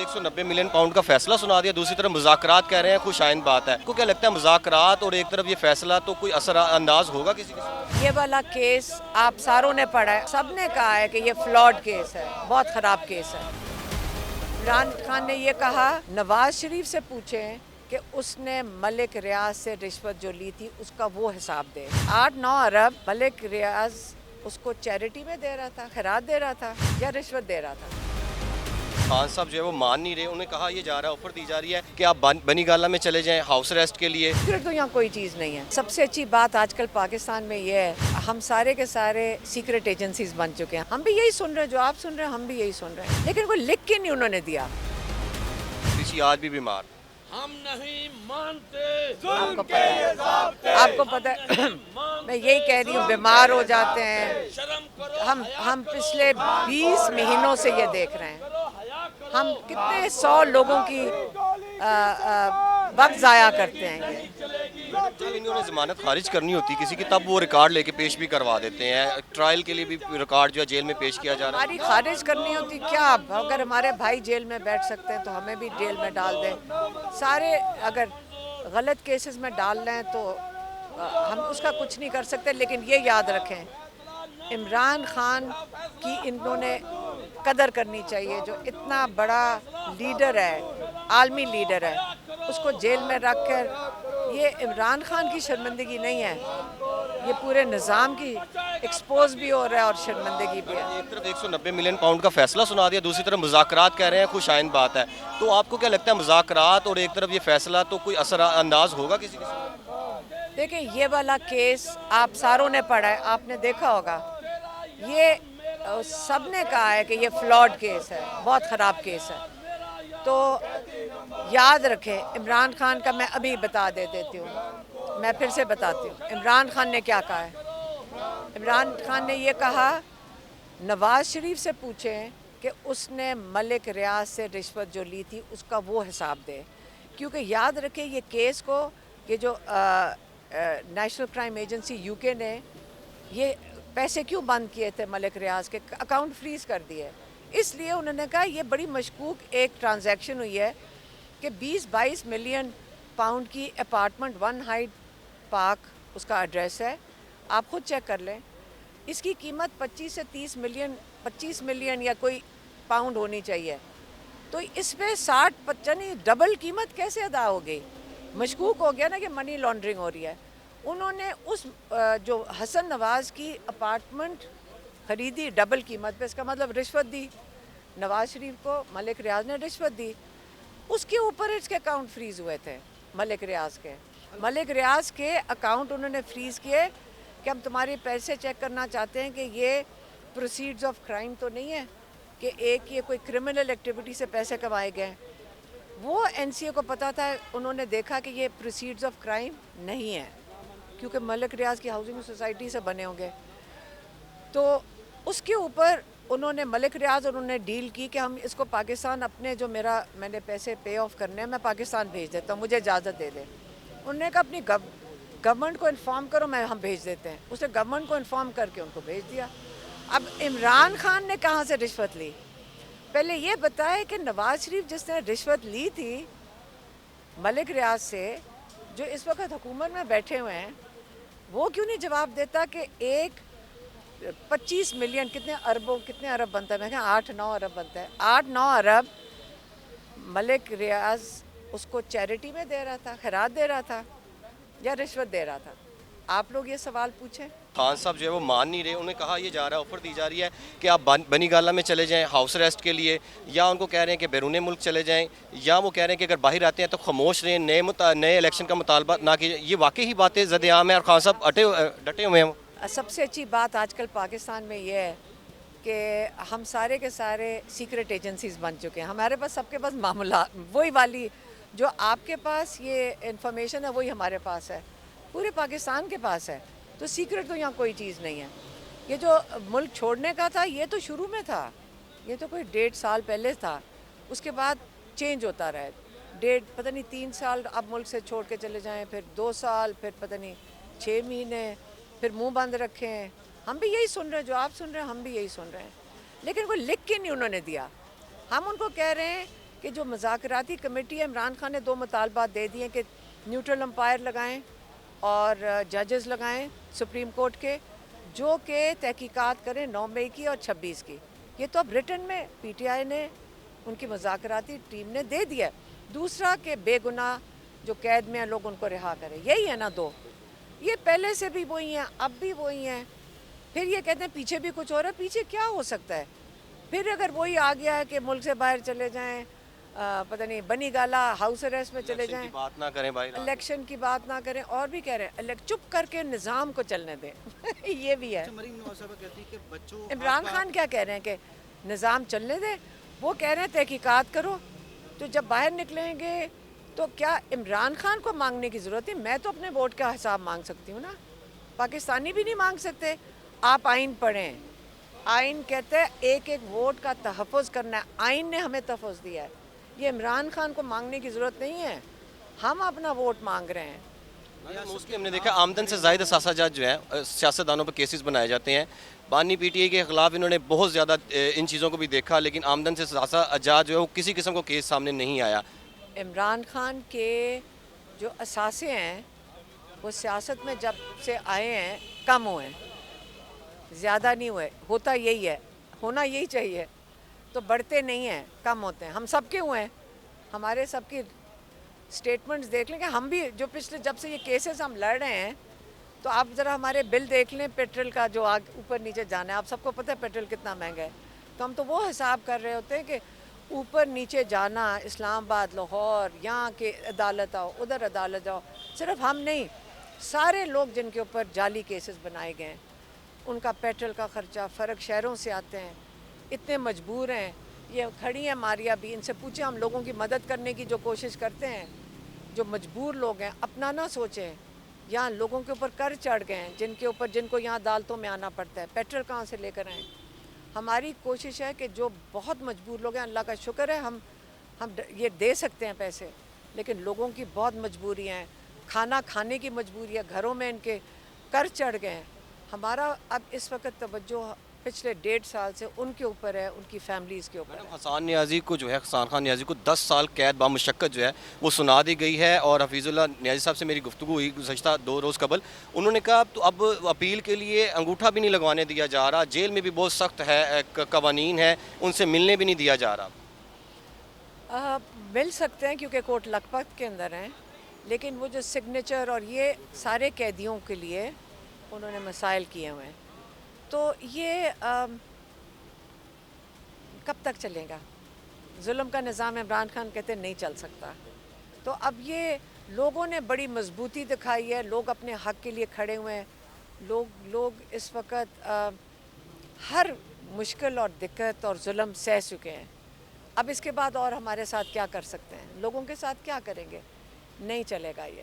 190 million pound का फैसला सुना दिया, दूसरी तरफ मुज़ाकरात कह रहे हैं, खुश आइंद बात है। आपको क्या लगता है मुज़ाकरात और एक तरफ ये फैसला तो कोई असर अंदाज होगा किसी के? ये वाला केस आप सारों ने पढ़ा है, सबने कहा है कि ये फ्लॉड केस है, बहुत ख़राब केस है। इमरान खान ने ये कहा नवाज शरीफ से पूछें कि उसने मलिक रियाज से रिश्वत जो ली थी उसका वो हिसाब दे। 8-9 अरब मलिक रियाज उसको चैरिटी में दे रहा था, खैरात दे रहा था या रिश्वत दे रहा था। खान साहब जो है वो मान नहीं रहे, उन्होंने कहा ये जा रहा है, ऑफर दी जा रही है कि आप बनी गाला में चले जाएं हाउस अरेस्ट के लिए। फिर तो यहाँ कोई चीज़ नहीं है। सबसे अच्छी बात आजकल पाकिस्तान में ये है, हम सारे के सारे सीक्रेट एजेंसीज बन चुके हैं। हम भी यही सुन रहे हैं, जो आप सुन रहे हैं हम भी यही सुन रहे हैं, लेकिन कोई लिख के नहीं उन्होंने दिया। किसी आज भी बीमार हम नहीं मानते। आपको पता है मैं यही कह रही हूँ, बीमार हो जाते हैं। शर्म करो। हम पिछले 20 महीनों से ये देख रहे हैं, हम कितने 100 लोगों की वक्त ज़ाया करते हैं। जब इन्होंने जमानत खारिज करनी होती किसी की, तब वो रिकॉर्ड लेके पेश भी करवा देते हैं। ट्रायल के लिए भी रिकॉर्ड जो है जेल में पेश किया जा रहा है। हमारी खारिज करनी होती क्या? अगर हमारे भाई जेल में बैठ सकते हैं तो हमें भी जेल में डाल दें। सारे अगर गलत केसेस में डाल रहे हैं तो हम उसका कुछ नहीं कर सकते। लेकिन ये याद रखें, इमरान खान की इन्होंने कदर करनी चाहिए। जो इतना बड़ा लीडर है, आलमी लीडर है, उसको जेल में रख कर, ये इमरान खान की शर्मिंदगी नहीं है, ये पूरे निज़ाम की एक्सपोज भी हो रहा है और शर्मिंदगी भी है। एक तरफ 190 मिलियन पाउंड का फैसला सुना दिया, दूसरी तरफ मुज़ाकरात कह रहे हैं, खुश आइंद बात है। तो आपको क्या लगता है मुज़ाकरात और एक तरफ ये फैसला तो कोई असर अंदाज होगा किसी के? देखिए, ये वाला केस आप सारों ने पढ़ा है, आपने देखा होगा। ये सबने कहा है कि ये फ्लॉड केस है, बहुत ख़राब केस है। तो याद रखें, इमरान खान का मैं अभी बता देती हूँ, मैं फिर से बताती हूँ इमरान खान ने क्या कहा है। इमरान खान ने ये कहा नवाज शरीफ से पूछें कि उसने मलिक रियाज से रिश्वत जो ली थी उसका वो हिसाब दे। क्योंकि याद रखें, ये केस को ये जो नेशनल क्राइम एजेंसी यूके ने ये पैसे क्यों बंद किए थे, मलिक रियाज के अकाउंट फ्रीज़ कर दिए, इसलिए उन्होंने कहा ये बड़ी मशकूक एक ट्रांजैक्शन हुई है कि 20-22 मिलियन पाउंड की अपार्टमेंट 1 हाइड पार्क उसका एड्रेस है, आप खुद चेक कर लें। इसकी कीमत 25 मिलियन या कोई पाउंड होनी चाहिए। तो इस पे 60-55 डबल कीमत कैसे अदा हो गई? मशकूक हो गया ना कि मनी लॉन्ड्रिंग हो रही है। उन्होंने उस जो हसन नवाज़ की अपार्टमेंट ख़रीदी डबल कीमत पे, इसका मतलब रिश्वत दी। नवाज़ शरीफ को मलिक रियाज ने रिश्वत दी, उसके ऊपर इसके अकाउंट फ्रीज़ हुए थे। मलिक रियाज के अकाउंट उन्होंने फ्रीज़ किए कि हम तुम्हारे पैसे चेक करना चाहते हैं कि ये प्रोसीड्स ऑफ क्राइम तो नहीं है, कि एक ये कोई क्रिमिनल एक्टिविटी से पैसे कमाए गए। वो एनसीए को पता था, उन्होंने देखा कि ये प्रोसीड्स ऑफ क्राइम नहीं है, क्योंकि मलिक रियाज की हाउसिंग सोसाइटी से बने होंगे। तो उसके ऊपर उन्होंने मलिक रियाज उन्होंने डील की कि हम इसको पाकिस्तान अपने जो मैंने पैसे पे ऑफ करने हैं, मैं पाकिस्तान भेज देता हूँ, मुझे इजाज़त दे दें। उन्होंने कहा अपनी गवर्नमेंट को इन्फॉर्म करो, हम भेज देते हैं। उसने गवर्नमेंट को इन्फॉर्म करके उनको भेज दिया। अब इमरान खान ने कहाँ से रिश्वत ली? पहले ये बताए कि नवाज शरीफ जिसने रिश्वत ली थी मलिक रियाज से, जो इस वक्त हुकूमत में बैठे हुए हैं, वो क्यों नहीं जवाब देता कि एक 25 मिलियन कितने अरब बनता है? मैं कहा 8-9 अरब बनता है। 8-9 अरब मलिक रियाज उसको चैरिटी में दे रहा था, खैरात दे रहा था या रिश्वत दे रहा था? आप लोग ये सवाल पूछें। खान साहब जो है वो मान नहीं रहे, उन्होंने कहा ये जा रहा है, ऑफर दी जा रही है कि आप बनी गाला में चले जाएं हाउस अरेस्ट के लिए, या उनको कह रहे हैं कि बैरून मुल्क चले जाएं, या वो कह रहे हैं कि अगर बाहर आते हैं तो खामोश रहें, नए इलेक्शन का मुतालबा ना कीजिए। ये वाकई ही बातें ज़द-ए-आम है और खान साहब डटे हुए हैं। सबसे अच्छी बात आजकल पाकिस्तान में ये है कि हम सारे के सारे सीक्रेट एजेंसीज बन चुके हैं। हमारे पास, सबके पास मामला वही वाली जो आपके पास ये इन्फॉर्मेशन है वही हमारे पास है, पूरे पाकिस्तान के पास है। तो सीक्रेट तो यहाँ कोई चीज़ नहीं है। ये जो मुल्क छोड़ने का था ये तो शुरू में था, ये तो कोई 1.5 साल पहले था, उसके बाद चेंज होता रहा। 1.5 पता नहीं 3 साल अब मुल्क से छोड़ के चले जाएं, फिर 2 साल, फिर पता नहीं 6 महीने, फिर मुंह बंद रखें। हम भी यही सुन रहे हैं, जो आप सुन रहे हैं हम भी यही सुन रहे हैं, लेकिन कोई लिख के नहीं उन्होंने दिया। हम उनको कह रहे हैं کہ جو مذاکراتی کمیٹی ہے، عمران خان نے 2 مطالبات دے دیے کہ نیوٹرل امپائر لگائیں اور ججز لگائیں سپریم کورٹ کے، جو کہ تحقیقات کریں 9 مئی کی اور 26 کی. یہ تو اب ریٹن میں پی ٹی آئی نے، ان کی مذاکراتی ٹیم نے دے دیا. دوسرا کہ بے گناہ جو قید میں ہیں لوگ ان کو رہا کریں. یہی ہے نا 2. یہ پہلے سے بھی وہی ہیں، اب بھی وہی ہیں. پھر یہ کہتے ہیں پیچھے بھی کچھ ہو رہا ہے. پیچھے کیا ہو سکتا ہے؟ پھر اگر وہی آ گیا ہے کہ ملک سے باہر چلے جائیں، پتہ نہیں بنی گالا ہاؤس اریسٹ میں چلے جائیں، بات نہ کریں بھائی. الیکشن کی بات نہ کریں، اور بھی کہہ رہے ہیں چپ کر کے نظام کو چلنے دیں. یہ بھی ہے. مریم نواز صاحبہ کہتی ہے کہ بچوں عمران خان کیا کہہ رہے ہیں کہ نظام چلنے دیں؟ وہ کہہ رہے ہیں تحقیقات کرو. تو جب باہر نکلیں گے تو کیا عمران خان کو مانگنے کی ضرورت ہے؟ میں تو اپنے ووٹ کا حساب مانگ سکتی ہوں نا. پاکستانی بھی نہیں مانگ سکتے. آپ آئین پڑھیں. آئین کہتے ہیں ایک ایک ووٹ کا تحفظ کرنا ہے. آئین نے ہمیں تحفظ دیا ہے. یہ عمران خان کو مانگنے کی ضرورت نہیں ہے. ہم اپنا ووٹ مانگ رہے ہیں. موسٹلی ہم نے دیکھا آمدن سے زائد اثاثہ جات جو ہیں سیاستدانوں پر کیسز بنائے جاتے ہیں. بانی پی ٹی آئی کے خلاف انہوں نے بہت زیادہ ان چیزوں کو بھی دیکھا، لیکن آمدن سے اثاثہ جات جو ہے وہ کسی قسم کو کیس سامنے نہیں آیا. عمران خان کے جو اثاثے ہیں وہ سیاست میں جب سے آئے ہیں کم ہوئے ہیں، زیادہ نہیں ہوئے. ہوتا یہی ہے، ہونا یہی چاہیے. تو بڑھتے نہیں ہیں، کم ہوتے ہیں. ہم سب کے ہوئے ہیں. ہمارے سب کی سٹیٹمنٹس دیکھ لیں کہ ہم بھی جو پچھلے جب سے یہ کیسز ہم لڑ رہے ہیں، تو آپ ذرا ہمارے بل دیکھ لیں پیٹرول کا جو اوپر نیچے جانا ہے. آپ سب کو پتہ ہے پیٹرول کتنا مہنگا ہے. تو ہم تو وہ حساب کر رہے ہوتے ہیں کہ اوپر نیچے جانا، اسلام آباد، لاہور، یہاں کے عدالت آؤ، ادھر عدالت جاؤ. صرف ہم نہیں، سارے لوگ جن کے اوپر جعلی کیسز بنائے گئے ہیں، ان کا پیٹرول کا خرچہ فرق شہروں سے آتے ہیں. اتنے مجبور ہیں. یہ کھڑی ہیں ماریا بھی، ان سے پوچھیں. ہم لوگوں کی مدد کرنے کی جو کوشش کرتے ہیں، جو مجبور لوگ ہیں اپنا نہ سوچیں. یہاں لوگوں کے اوپر قرض چڑھ گئے ہیں، جن کو یہاں عدالتوں میں آنا پڑتا ہے. پیٹرول کہاں سے لے کر آئیں؟ ہماری کوشش ہے کہ جو بہت مجبور لوگ ہیں، اللہ کا شکر ہے ہم یہ دے سکتے ہیں پیسے، لیکن لوگوں کی بہت مجبوریاں ہیں. کھانا کھانے کی مجبوری ہے، گھروں میں ان کے قرض چڑھ گئے ہیں. ہمارا اب اس وقت توجہ پچھلے 1.5 سال سے ان کے اوپر ہے، ان کی فیملیز کے اوپر ہے. حسان نیازی کو جو ہے، حسان خان نیازی کو 10 سال قید بامشقت جو ہے وہ سنا دی گئی ہے. اور حفیظ اللہ نیازی صاحب سے میری گفتگو ہوئی گزشتہ 2 روز قبل. انہوں نے کہا تو اب اپیل کے لیے انگوٹھا بھی نہیں لگوانے دیا جا رہا. جیل میں بھی بہت سخت ہے قوانین ہیں، ان سے ملنے بھی نہیں دیا جا رہا. مل سکتے ہیں کیونکہ کوٹ لکھپت کے اندر ہیں، لیکن وہ جو سگنیچر اور یہ سارے قیدیوں کے لیے انہوں نے مسائل کیے ہوئے ہیں. تو یہ کب تک چلے گا؟ ظلم کا نظام عمران خان کہتے ہیں نہیں چل سکتا. تو اب یہ لوگوں نے بڑی مضبوطی دکھائی ہے. لوگ اپنے حق کے لیے کھڑے ہوئے ہیں. لوگ اس وقت ہر مشکل اور دقت اور ظلم سہ چکے ہیں. اب اس کے بعد اور ہمارے ساتھ کیا کر سکتے ہیں؟ لوگوں کے ساتھ کیا کریں گے؟ نہیں چلے گا یہ.